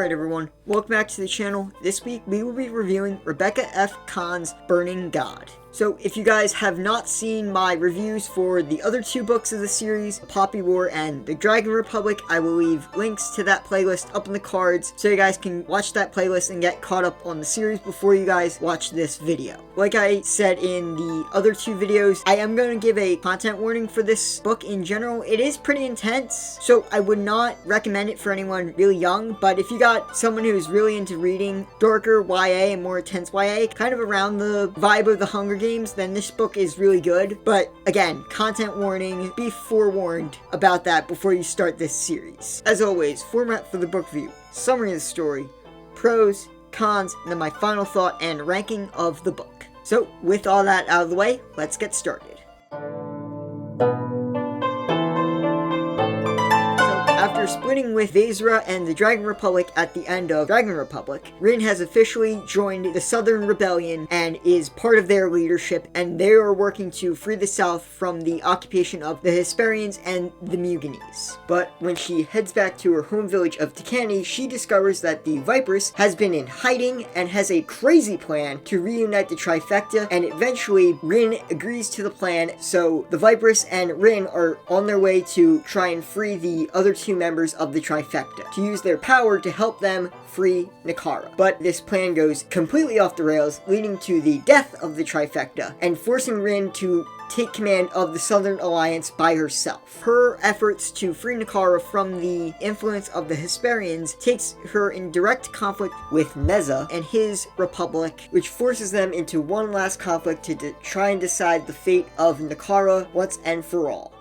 Alright everyone, welcome back to the channel. This week we will be reviewing Rebecca F. Kahn's Burning God. So if you guys have not seen my reviews for the other two books of the series, Poppy War and The Dragon Republic, I will leave links to that playlist up in the cards so you guys can watch that playlist and get caught up on the series before you guys watch this video. Like I said in the other two videos, I am going to give a content warning for this book in general. It is pretty intense, so I would not recommend it for anyone really young, but if you got someone who's really into reading darker YA and more intense YA, kind of around the vibe of the Hunger Games, then this book is really good. But again, content warning, be forewarned about that before you start this series. As always, format for the book view, summary of the story, pros, cons, and then my final thought and ranking of the book. So with all that out of the way, let's get started. After splitting with Nezha and the Dragon Republic at the end of Dragon Republic, Rin has officially joined the Southern Rebellion and is part of their leadership, and they are working to free the South from the occupation of the Hesperians and the Mughinies. But when she heads back to her home village of Tikani, she discovers that the Vipress has been in hiding and has a crazy plan to reunite the Trifecta, and eventually Rin agrees to the plan, so the Vipress and Rin are on their way to try and free the other two members of the Trifecta, to use their power to help them free Nikara. But this plan goes completely off the rails, leading to the death of the Trifecta, and forcing Rin to take command of the Southern Alliance by herself. Her efforts to free Nikara from the influence of the Hesperians takes her in direct conflict with Nezza and his republic, which forces them into one last conflict to try and decide the fate of Nikara once and for all.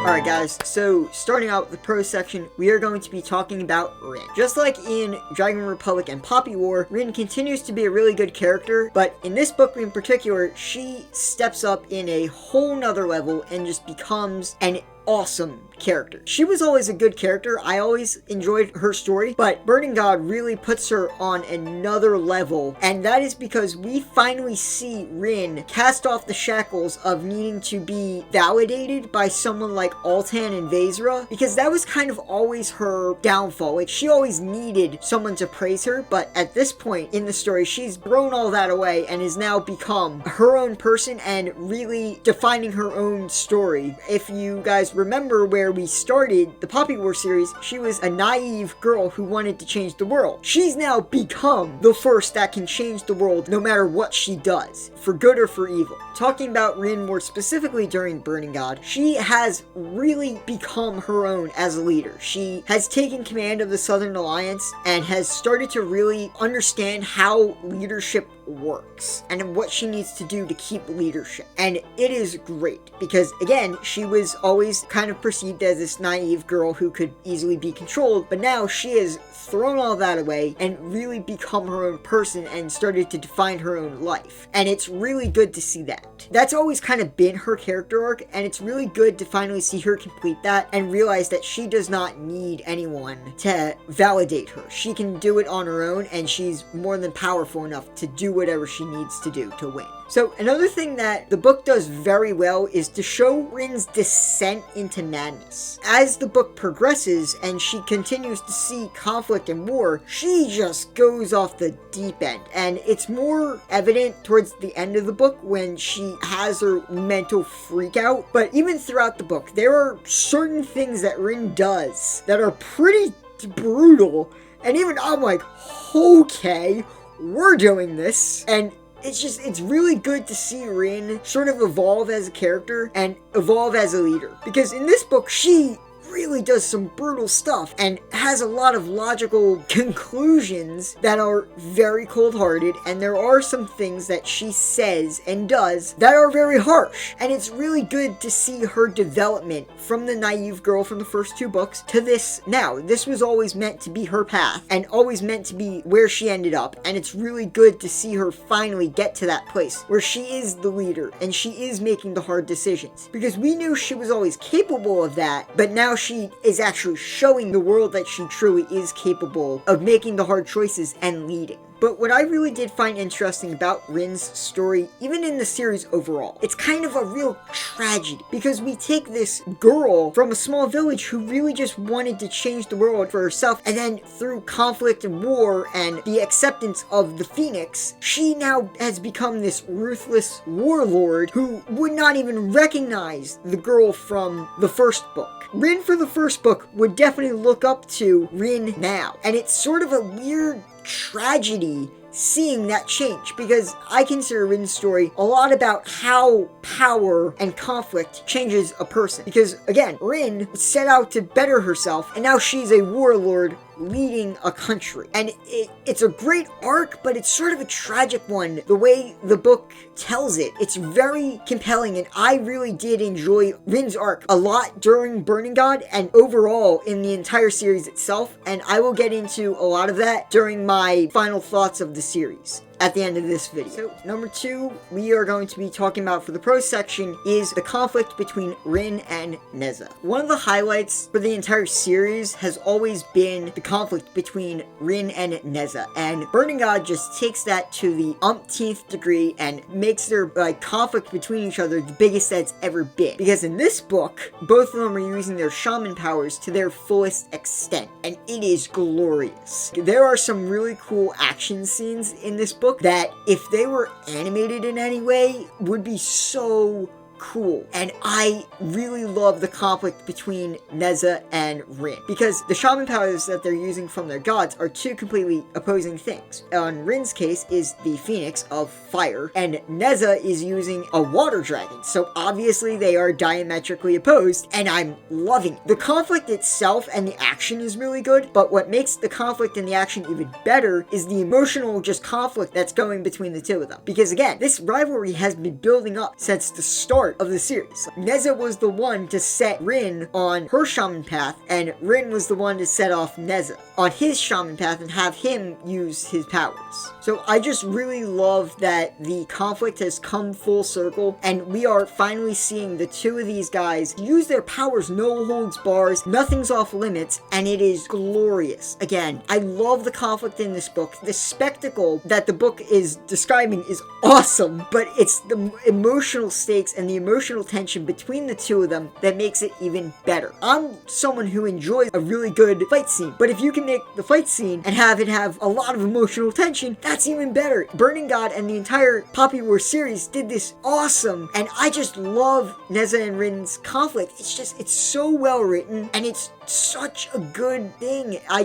Alright guys, so starting out with the pros section, we are going to be talking about Rin. Just like in Dragon Republic and Poppy War, Rin continues to be a really good character, but in this book in particular, she steps up in a whole nother level and just becomes an awesome character. She was always a good character. I always enjoyed her story, but Burning God really puts her on another level, and that is because we finally see Rin cast off the shackles of needing to be validated by someone like Altan and Vezra, because that was kind of always her downfall. Like, she always needed someone to praise her, but at this point in the story, she's thrown all that away and has now become her own person and really defining her own story. If you guys remember where we started the Poppy War series, she was a naive girl who wanted to change the world. She's now become the force that can change the world no matter what she does, for good or for evil. Talking about Rin more specifically during Burning God, she has really become her own as a leader. She has taken command of the Southern Alliance and has started to really understand how leadership works and what she needs to do to keep leadership. And it is great because, again, she was always kind of perceived as this naive girl who could easily be controlled, but now she has thrown all that away and really become her own person and started to define her own life. And it's really good to see that. That's always kind of been her character arc, and it's really good to finally see her complete that and realize that she does not need anyone to validate her. She can do it on her own, and she's more than powerful enough to do whatever she needs to do to win. So another thing that the book does very well is to show Rin's descent into madness. As the book progresses and she continues to see conflict and war, she just goes off the deep end. And it's more evident towards the end of the book when she has her mental freak out. But even throughout the book, there are certain things that Rin does that are pretty brutal. And even I'm like, okay, we're doing this. And it's really good to see Rin sort of evolve as a character and evolve as a leader. Because in this book, she really does some brutal stuff and has a lot of logical conclusions that are very cold-hearted, and there are some things that she says and does that are very harsh. And it's really good to see her development from the naive girl from the first two books to this now. This was always meant to be her path and always meant to be where she ended up, and it's really good to see her finally get to that place where she is the leader and she is making the hard decisions, because we knew she was always capable of that, but now she is actually showing the world that she truly is capable of making the hard choices and leading. But what I really did find interesting about Rin's story, even in the series overall, it's kind of a real tragedy, because we take this girl from a small village who really just wanted to change the world for herself, and then through conflict and war and the acceptance of the Phoenix, she now has become this ruthless warlord who would not even recognize the girl from the first book. Rin for the first book would definitely look up to Rin now, and it's sort of a weird tragedy seeing that change, because I consider Rin's story a lot about how power and conflict changes a person. Because again, Rin set out to better herself, and now she's a warlord leading a country. And it's a great arc, but it's sort of a tragic one, the way the book tells it. It's very compelling, and I really did enjoy Rin's arc a lot during Burning God, and overall in the entire series itself, and I will get into a lot of that during my final thoughts of the series at the end of this video. So, number 2, we are going to be talking about for the prose section is the conflict between Rin and Neza. One of the highlights for the entire series has always been the conflict between Rin and Neza, and Burning God just takes that to the umpteenth degree and makes their conflict between each other the biggest that's ever been. Because in this book, both of them are using their shaman powers to their fullest extent, and it is glorious. There are some really cool action scenes in this book that, if they were animated in any way, would be so cool. And I really love the conflict between Nezza and Rin, because the shaman powers that they're using from their gods are two completely opposing things. On Rin's case is the Phoenix of fire, and Nezza is using a water dragon, so obviously they are diametrically opposed, and I'm loving it. The conflict itself and the action is really good, but what makes the conflict and the action even better is the emotional just conflict that's going between the two of them. Because again, this rivalry has been building up since the start of the series. Nezza was the one to set Rin on her shaman path, and Rin was the one to set off Nezza on his shaman path and have him use his powers. So I just really love that the conflict has come full circle, and we are finally seeing the two of these guys use their powers, no holds bars, nothing's off limits, and it is glorious. Again, I love the conflict in this book. The spectacle that the book is describing is awesome, but it's the emotional stakes and the emotional tension between the two of them that makes it even better. I'm someone who enjoys a really good fight scene, but if you can make the fight scene and have it have a lot of emotional tension, that's even better. Burning God and the entire Poppy War series did this awesome, and I just love Nezza and Rin's conflict. It's so well written, and it's such a good thing. I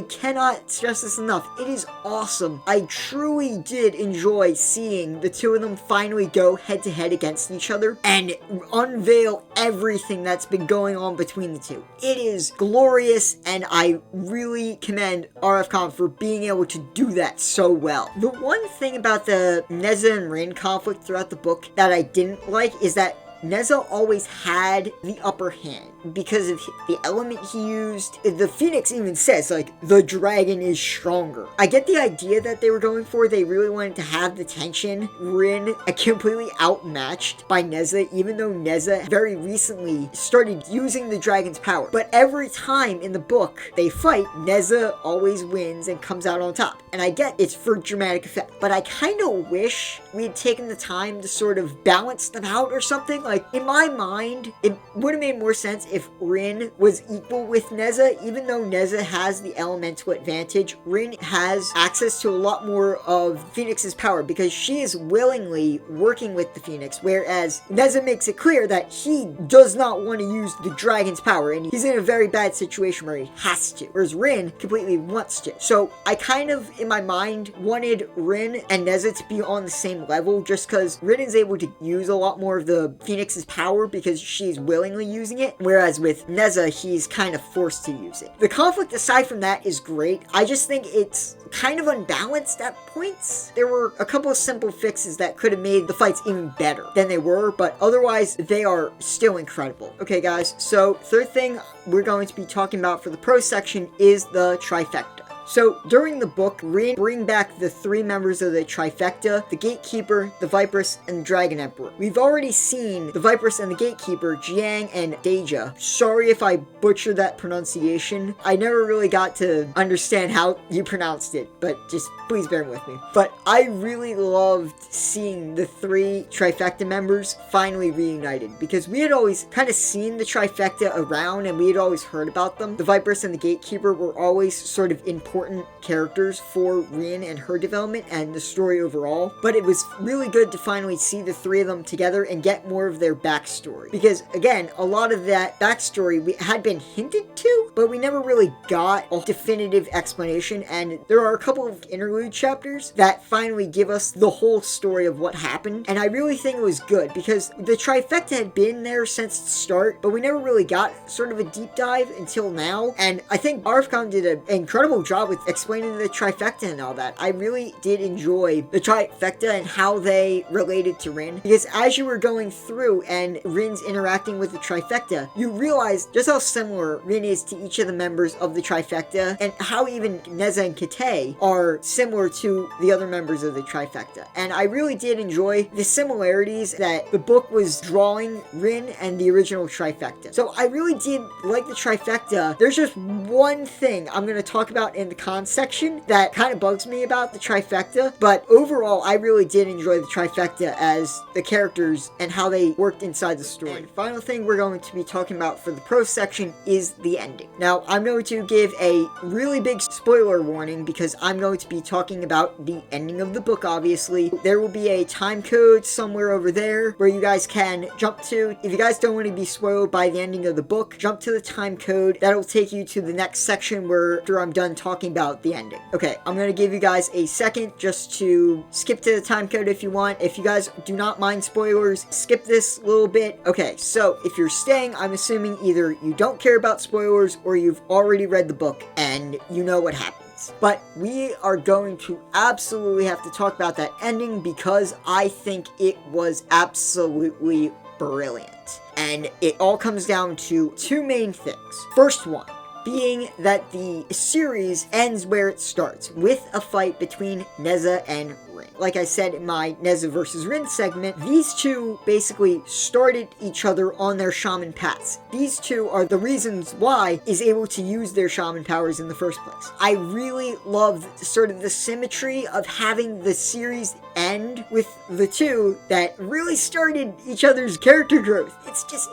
cannot stress this enough. It is awesome. I truly did enjoy seeing the two of them finally go head to head against each other and unveil everything that's been going on between the two. It is glorious, and I really commend RFCon for being able to do that so well. The one thing about the Nezza and Rin conflict throughout the book that I didn't like is that Nezza always had the upper hand because of the element he used. The Phoenix even says, like, the dragon is stronger. I get the idea that they were going for. They really wanted to have the tension. Rin completely outmatched by Nezza, even though Nezza very recently started using the dragon's power. But every time in the book they fight, Nezza always wins and comes out on top. And I get it's for dramatic effect, but I kind of wish we had taken the time to sort of balance them out or something. Like, in my mind, it would have made more sense if Rin was equal with Nezza. Even though Nezza has the elemental advantage, Rin has access to a lot more of Phoenix's power because she is willingly working with the Phoenix, whereas Nezza makes it clear that he does not want to use the dragon's power, and he's in a very bad situation where he has to, whereas Rin completely wants to. So I kind of, in my mind, wanted Rin and Nezza to be on the same level, just because Rin is able to use a lot more of the Phoenix's power because she's willingly using it, whereas with Nezza, he's kind of forced to use it. The conflict aside from that is great. I just think it's kind of unbalanced at points. There were a couple of simple fixes that could have made the fights even better than they were, but otherwise they are still incredible. Okay guys, so third thing we're going to be talking about for the prose section is the Trifecta. So during the book, Rin bring back the 3 members of the Trifecta, the Gatekeeper, the Vipress, and the Dragon Emperor. We've already seen the Vipress and the Gatekeeper, Jiang and Nezha. Sorry if I butchered that pronunciation. I never really got to understand how you pronounced it, but just please bear with me. But I really loved seeing the 3 Trifecta members finally reunited, because we had always kind of seen the Trifecta around and we had always heard about them. The Vipress and the Gatekeeper were always sort of important characters for Rin and her development and the story overall, but it was really good to finally see the 3 of them together and get more of their backstory, because again, a lot of that backstory we had been hinted to, but we never really got a definitive explanation, and there are a couple of interlude chapters that finally give us the whole story of what happened, and I really think it was good, because the Trifecta had been there since the start, but we never really got sort of a deep dive until now, and I think Arfcom did an incredible job with explaining the Trifecta and all that. I really did enjoy the Trifecta and how they related to Rin, because as you were going through and Rin's interacting with the Trifecta, you realize just how similar Rin is to each of the members of the Trifecta, and how even Nezza and Kate are similar to the other members of the Trifecta. And I really did enjoy the similarities that the book was drawing Rin and the original Trifecta. So I really did like the Trifecta. There's just one thing I'm going to talk about in the cons section that kind of bugs me about the Trifecta, but overall I really did enjoy the Trifecta as the characters and how they worked inside the story. And final thing we're going to be talking about for the prose section is the ending. Now I'm going to give a really big spoiler warning, because I'm going to be talking about the ending of the book. Obviously there will be a time code somewhere over there where you guys can jump to. If you guys don't want to be spoiled by the ending of the book, jump to the time code. That'll take you to the next section where after I'm done talking about the ending. Okay, I'm going to give you guys a second just to skip to the time code if you want. If you guys do not mind spoilers, skip this little bit. Okay, so if you're staying, I'm assuming either you don't care about spoilers or you've already read the book and you know what happens. But we are going to absolutely have to talk about that ending, because I think it was absolutely brilliant. And it all comes down to 2 main things. First one being that the series ends where it starts, with a fight between Nezza and Rin. Like I said in my Nezza versus Rin segment, these 2 basically started each other on their shaman paths. These 2 are the reasons why is able to use their shaman powers in the first place. I really loved sort of the symmetry of having the series end with the 2 that really started each other's character growth.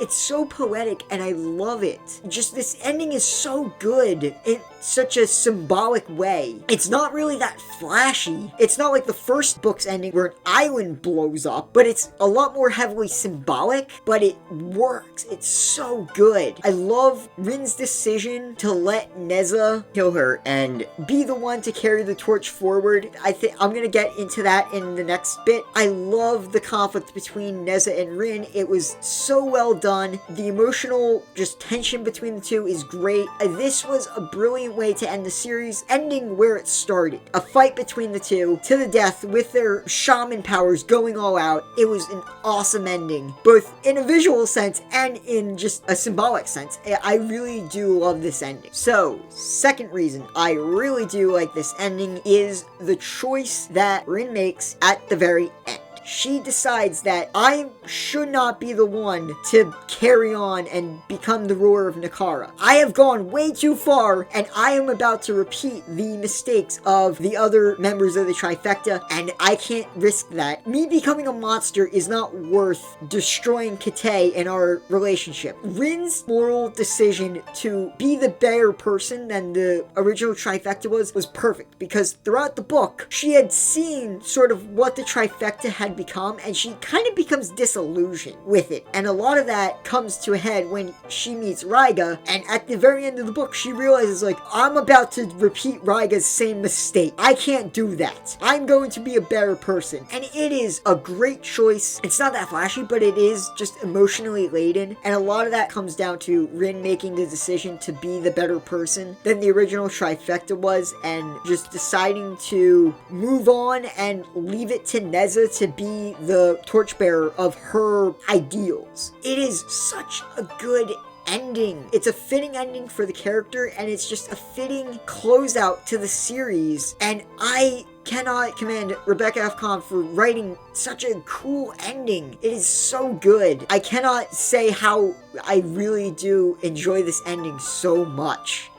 It's so poetic and I love it. Just this ending is so good in such a symbolic way. It's not really that flashy. It's not like the first book's ending where an island blows up, but it's a lot more heavily symbolic, but it works. It's so good. I love Rin's decision to let Nezza kill her and be the one to carry the torch forward. I think I'm gonna get into that in the next bit. I love the conflict between Nezza and Rin. It was so well done. The emotional just tension between the 2 is great. This was a brilliant way to end the series, ending where it started. A fight between the 2 to the death with their shaman powers going all out. It was an awesome ending, both in a visual sense and in just a symbolic sense. I really do love this ending. So, second reason I really do like this ending is the choice that Rin makes at the very end. She decides that I should not be the one to carry on and become the ruler of Nikara. I have gone way too far, and I am about to repeat the mistakes of the other members of the Trifecta, and I can't risk that. Me becoming a monster is not worth destroying Kate and our relationship. Rin's moral decision to be the better person than the original Trifecta was perfect, because throughout the book, she had seen sort of what the Trifecta had become, and she kind of becomes disillusioned with it. And a lot of that comes to a head when she meets Raiga, and at the very end of the book, she realizes, like, I'm about to repeat Raiga's same mistake. I can't do that. I'm going to be a better person. And it is a great choice. It's not that flashy, but it is just emotionally laden. And a lot of that comes down to Rin making the decision to be the better person than the original Trifecta was, and just deciding to move on and leave it to Nezza to be the torchbearer of her ideals. It is such a good ending. It's a fitting ending for the character, and it's just a fitting closeout to the series, and I cannot commend Rebecca F. Khan for writing such a cool ending. It is so good. I cannot say how I really do enjoy this ending so much.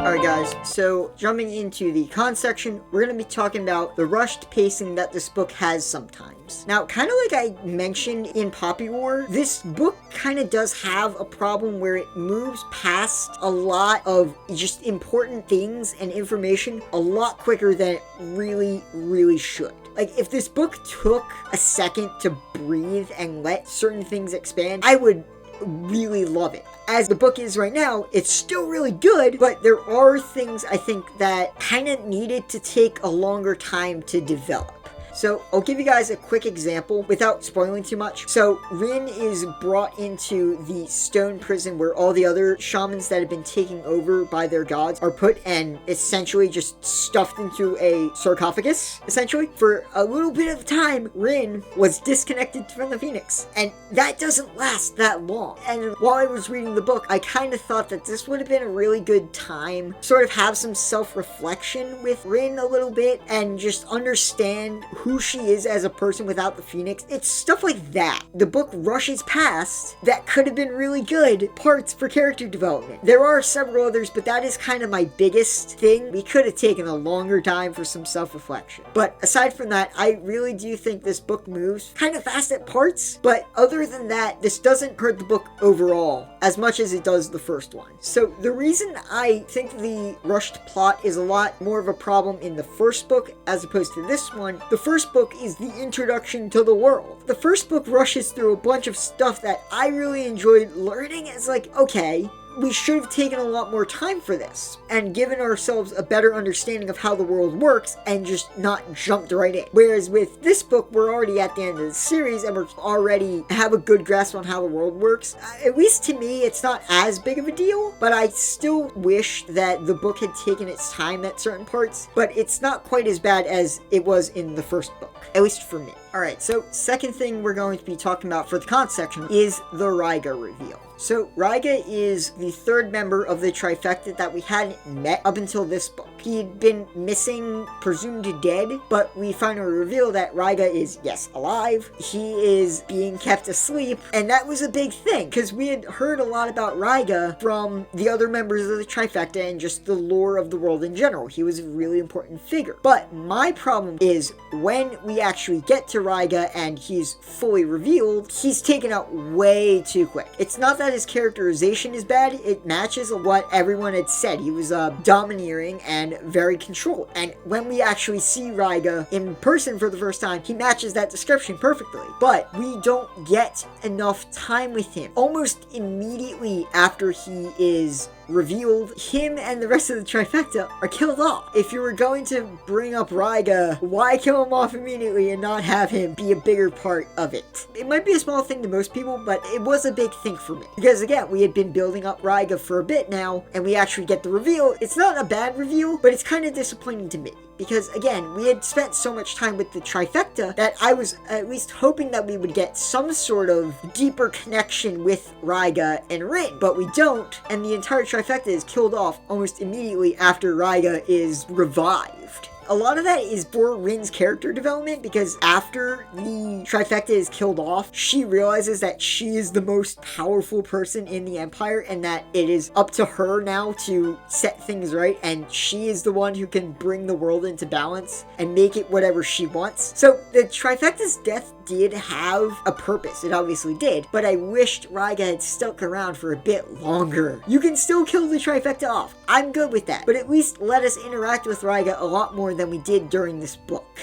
Alright guys, so jumping into the con section, we're going to be talking about the rushed pacing that this book has sometimes. Now, kind of like I mentioned in Poppy War, this book kind of does have a problem where it moves past a lot of just important things and information a lot quicker than it really should. Like, if this book took a second to breathe and let certain things expand, I would really love it. As the book is right now, it's still really good, but there are things I think that kind of needed to take a longer time to develop. So I'll give you guys a quick example without spoiling too much. So Rin is brought into the stone prison where all the other shamans that have been taken over by their gods are put and essentially just stuffed into a sarcophagus, essentially. For a little bit of time, Rin was disconnected from the Phoenix, and that doesn't last that long. And while I was reading the book, I kind of thought that this would have been a really good time, sort of have some self-reflection with Rin a little bit, and just understand who she is as a person without the Phoenix. It's stuff like that the book rushes past that could have been really good parts for character development. There are several others, but that is kind of my biggest thing. We could have taken a longer time for some self-reflection. But aside from that, I really do think this book moves kind of fast at parts, but other than that, this doesn't hurt the book overall as much as it does the first one. So the reason I think the rushed plot is a lot more of a problem in the first book as opposed to this one, the first book is the introduction to the world. The first book rushes through a bunch of stuff that I really enjoyed learning. It's like, okay, we should have taken a lot more time for this and given ourselves a better understanding of how the world works and just not jumped right in. Whereas with this book, we're already at the end of the series and we're already have a good grasp on how the world works. At least to me, it's not as big of a deal, but I still wish that the book had taken its time at certain parts, but it's not quite as bad as it was in the first book, at least for me. Alright, so second thing we're going to be talking about for the con section is the Raiga reveal. So Raiga is the third member of the Trifecta that we hadn't met up until this book. He'd been missing, presumed dead, but we finally reveal that Raiga is, yes, alive. He is being kept asleep, and that was a big thing, because we had heard a lot about Raiga from the other members of the Trifecta and just the lore of the world in general. He was a really important figure. But my problem is when we actually get to Raiga and he's fully revealed, he's taken out way too quick. It's not that his characterization is bad, it matches what everyone had said. He was domineering and very controlled. And when we actually see Raiga in person for the first time, he matches that description perfectly. But we don't get enough time with him. Almost immediately after he is revealed, him and the rest of the Trifecta are killed off. If you were going to bring up Raiga, why kill him off immediately and not have him be a bigger part of it? It might be a small thing to most people, but it was a big thing for me. Because again, we had been building up Raiga for a bit now, and we actually get the reveal. It's not a bad reveal, but it's kind of disappointing to me. Because again, we had spent so much time with the Trifecta that I was at least hoping that we would get some sort of deeper connection with Raiga and Rin, but we don't, and the entire Trifecta is killed off almost immediately after Raiga is revived. A lot of that is for Rin's character development, because after the Trifecta is killed off, she realizes that she is the most powerful person in the Empire and that it is up to her now to set things right, and she is the one who can bring the world into balance and make it whatever she wants. So the Trifecta's death did have a purpose. It obviously did, but I wished Raiga had stuck around for a bit longer. You can still kill the Trifecta off. I'm good with that, but at least let us interact with Raiga a lot more than we did during this book.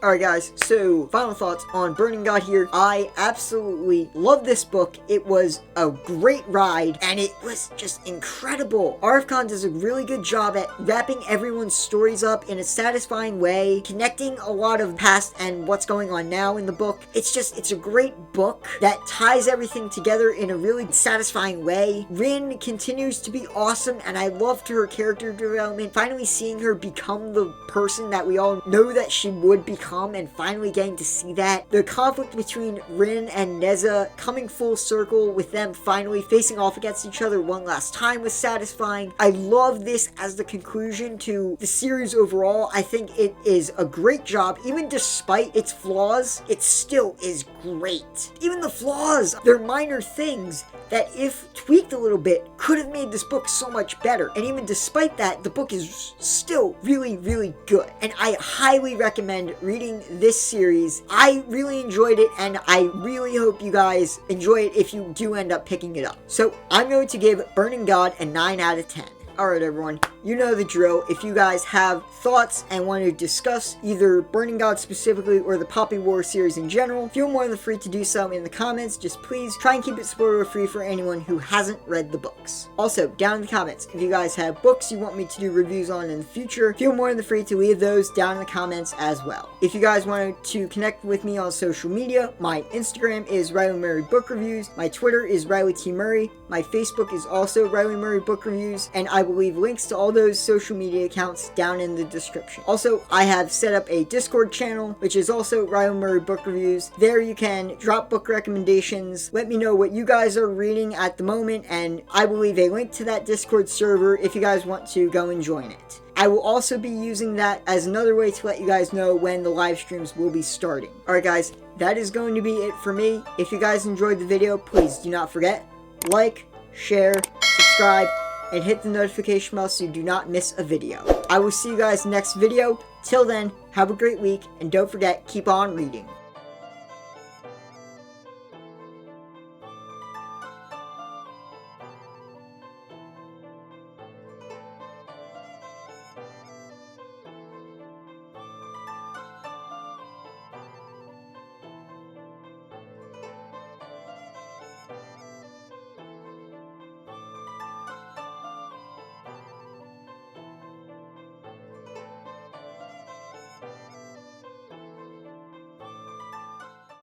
Alright guys, so final thoughts on Burning God here. I absolutely love this book. It was a great ride and it was just incredible. RF Khan does a really good job at wrapping everyone's stories up in a satisfying way, connecting a lot of past and what's going on now in the book. It's a great book that ties everything together in a really satisfying way. Rin continues to be awesome and I loved her character development. Finally seeing her become the person that we all know that she would become, and finally getting to see that. The conflict between Rin and Nezza coming full circle with them finally facing off against each other one last time was satisfying. I love this as the conclusion to the series overall. I think it is a great job. Even despite its flaws, it still is great. Even the flaws, they're minor things that if tweaked a little bit could have made this book so much better. And even despite that, the book is still really, really good. And I highly recommend reading this series. I really enjoyed it and I really hope you guys enjoy it if you do end up picking it up. So I'm going to give Burning God a 9 out of 10. Alright everyone, you know the drill. If you guys have thoughts and want to discuss either Burning God specifically or the Poppy War series in general, feel more than free to do so in the comments. Just please try and keep it spoiler free for anyone who hasn't read the books. Also, down in the comments, if you guys have books you want me to do reviews on in the future, feel more than free to leave those down in the comments as well. If you guys wanted to connect with me on social media, my Instagram is Riley Murray Book Reviews, my Twitter is Riley T. Murray, my Facebook is also Riley Murray Book Reviews, and I will leave links to all those social media accounts down in the description. Also, I have set up a Discord channel, which is also Riley Murray Book Reviews. There you can drop book recommendations, let me know what you guys are reading at the moment, and I will leave a link to that Discord server if you guys want to go and join it. I will also be using that as another way to let you guys know when the live streams will be starting. Alright guys, that is going to be it for me. If you guys enjoyed the video, please do not forget, like, share, subscribe, and hit the notification bell so you do not miss a video. I will see you guys next video. Till then, have a great week, and don't forget, keep on reading.